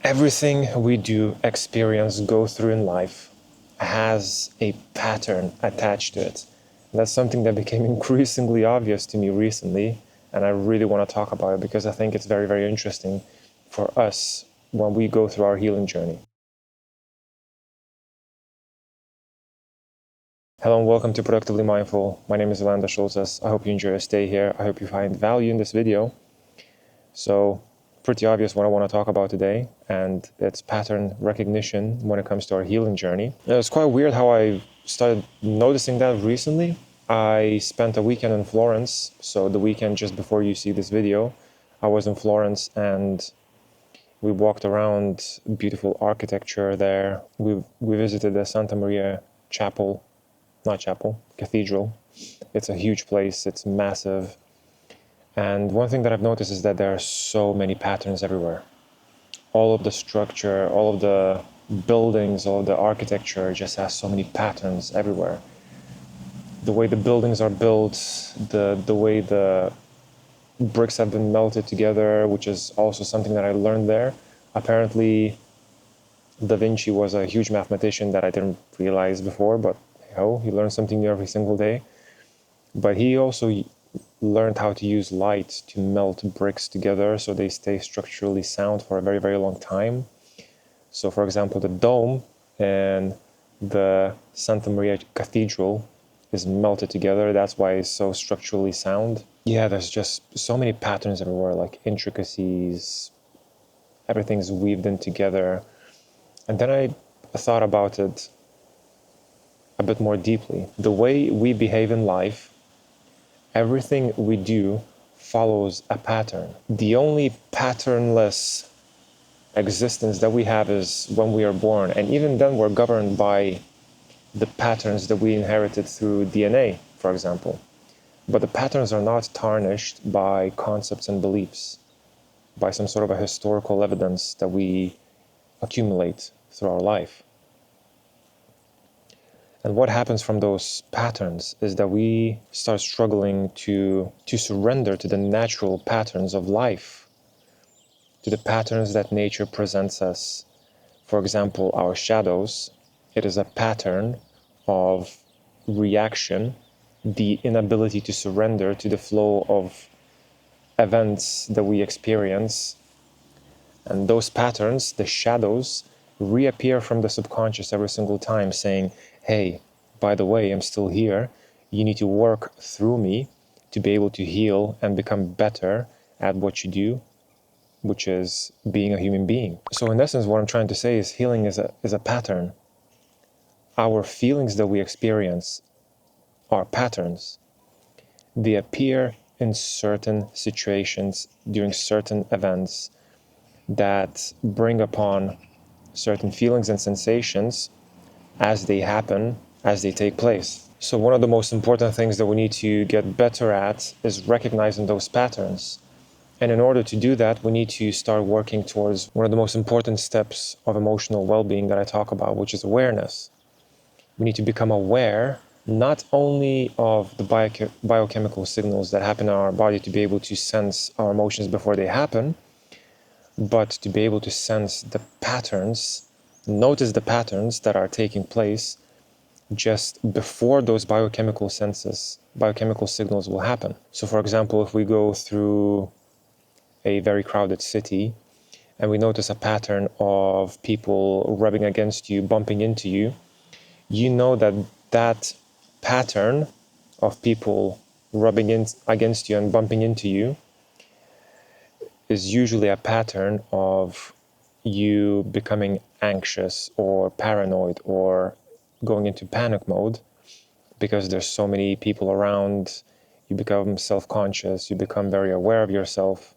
Everything we do, experience, go through in life has a pattern attached to it. And that's something that became increasingly obvious to me recently, and I really want to talk about it because I think it's very, very interesting for us when we go through our healing journey. Hello and welcome to Productively Mindful. My name is ailandas.sulcas. I hope you enjoy your stay here. I hope you find value in this video. So, pretty obvious what I want to talk about today, and it's pattern recognition when it comes to our healing journey. It's quite weird how I started noticing that recently. I spent a weekend in Florence, so the weekend just before you see this video, I was in Florence and we walked around beautiful architecture there. We visited the Santa Maria Cathedral. It's a huge place, it's massive. And one thing that I've noticed is that there are so many patterns everywhere. All of the structure, all of the buildings, all of the architecture just has so many patterns everywhere. The way the buildings are built, the way the bricks have been melted together, which is also something that I learned there. Apparently, Da Vinci was a huge mathematician that I didn't realize before, but you learn something new every single day. But he also learned how to use light to melt bricks together so they stay structurally sound for a very, very long time. So, for example, the dome and the Santa Maria Cathedral is melted together. That's why it's so structurally sound. Yeah, there's just so many patterns everywhere, like intricacies. Everything's weaved in together. And then I thought about it a bit more deeply. The way we behave in life, everything we do follows a pattern. The only patternless existence that we have is when we are born. And even then, we're governed by the patterns that we inherited through DNA, for example. But the patterns are not tarnished by concepts and beliefs, by some sort of a historical evidence that we accumulate through our life. And what happens from those patterns is that we start struggling to surrender to the natural patterns of life, to the patterns that nature presents us. For example, our shadows, it is a pattern of reaction, the inability to surrender to the flow of events that we experience. And those patterns, the shadows, reappear from the subconscious every single time saying, hey, by the way, I'm still here. You need to work through me to be able to heal and become better at what you do, which is being a human being. So in essence, what I'm trying to say is healing is a pattern. Our feelings that we experience are patterns. They appear in certain situations during certain events that bring upon certain feelings and sensations as they happen, as they take place. So one of the most important things that we need to get better at is recognizing those patterns. And in order to do that, we need to start working towards one of the most important steps of emotional well-being that I talk about, which is awareness. We need to become aware not only of the biochemical signals that happen in our body to be able to sense our emotions before they happen, but to be able to sense the patterns, notice the patterns that are taking place just before those biochemical signals will happen. So for example, if we go through a very crowded city and we notice a pattern of people rubbing against you, bumping into you, you know that pattern of people rubbing against you and bumping into you is usually a pattern of you becoming anxious or paranoid or going into panic mode because there's so many people around. You become self-conscious, you become very aware of yourself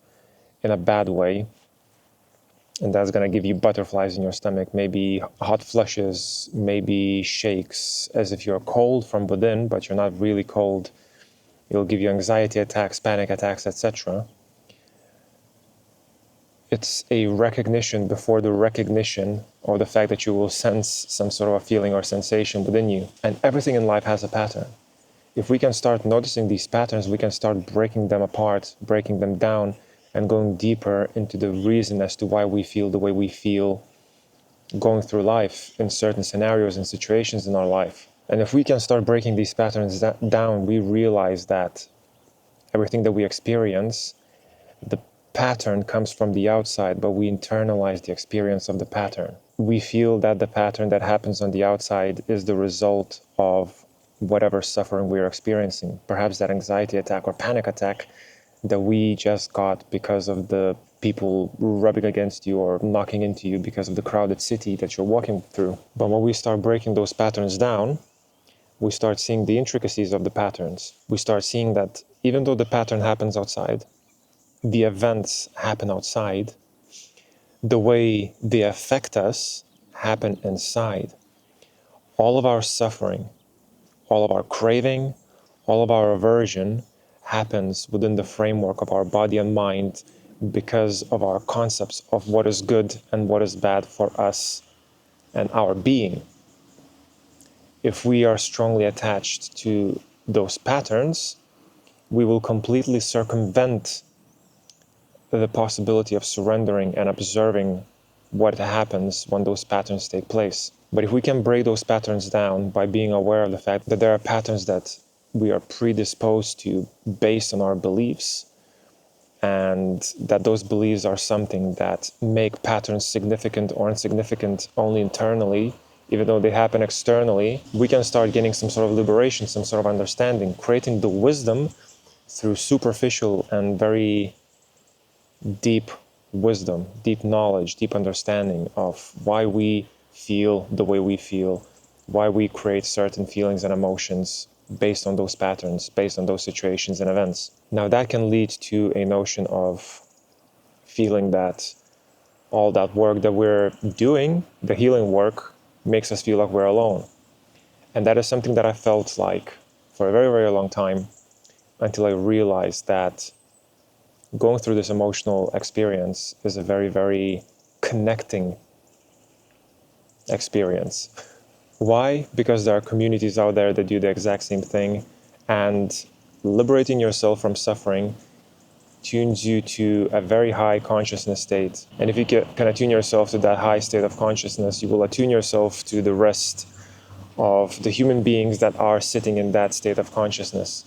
in a bad way, and that's going to give you butterflies in your stomach, maybe hot flushes, maybe shakes as if you're cold from within, but you're not really cold. It'll give you anxiety attacks, panic attacks, etc. It's a recognition before the recognition or the fact that you will sense some sort of a feeling or sensation within you. And everything in life has a pattern. If we can start noticing these patterns, we can start breaking them apart, breaking them down, and going deeper into the reason as to why we feel the way we feel going through life in certain scenarios and situations in our life. And if we can start breaking these patterns down, we realize that everything that we experience, the pattern comes from the outside, but we internalize the experience of the pattern. We feel that the pattern that happens on the outside is the result of whatever suffering we're experiencing. Perhaps that anxiety attack or panic attack that we just got because of the people rubbing against you or knocking into you because of the crowded city that you're walking through. But when we start breaking those patterns down, we start seeing the intricacies of the patterns. We start seeing that even though the pattern happens outside, the events happen outside, the way they affect us happen inside. All of our suffering, all of our craving, all of our aversion happens within the framework of our body and mind because of our concepts of what is good and what is bad for us and our being. If we are strongly attached to those patterns, we will completely circumvent the possibility of surrendering and observing what happens when those patterns take place. But if we can break those patterns down by being aware of the fact that there are patterns that we are predisposed to based on our beliefs, and that those beliefs are something that make patterns significant or insignificant only internally, even though they happen externally, we can start getting some sort of liberation, some sort of understanding, creating the wisdom through superficial and very deep wisdom, deep knowledge, deep understanding of why we feel the way we feel, why we create certain feelings and emotions based on those patterns, based on those situations and events. Now that can lead to a notion of feeling that all that work that we're doing, the healing work, makes us feel like we're alone. And that is something that I felt like for a very, very long time, until I realized that going through this emotional experience is a very, very connecting experience. Why? Because there are communities out there that do the exact same thing, and liberating yourself from suffering tunes you to a very high consciousness state. And if you can attune yourself to that high state of consciousness, you will attune yourself to the rest of the human beings that are sitting in that state of consciousness.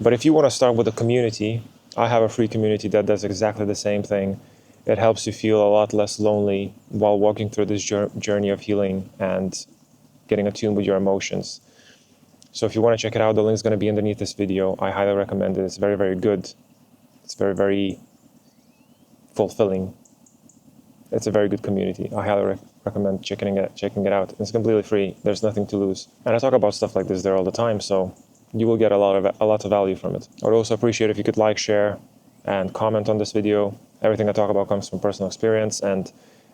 But if you want to start with a community, I have a free community that does exactly the same thing. It helps you feel a lot less lonely while walking through this journey of healing and getting attuned with your emotions. So if you want to check it out, the link is going to be underneath this video. I highly recommend it. It's very, very good. It's very, very fulfilling. It's a very good community. I highly recommend checking it out. It's completely free. There's nothing to lose. And I talk about stuff like this there all the time, so you will get a lot of value from it. I would also appreciate if you could like, share, and comment on this video. Everything I talk about comes from personal experience, and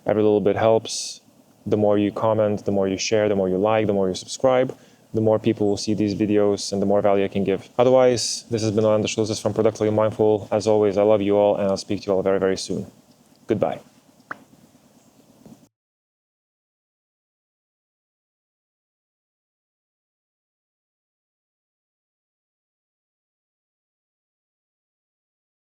every little bit helps. The more you comment, the more you share, the more you like, the more you subscribe, the more people will see these videos and the more value I can give. Otherwise, this has been ailandas.sulcas from Productively Mindful. As always, I love you all, and I'll speak to you all very, very soon. Goodbye.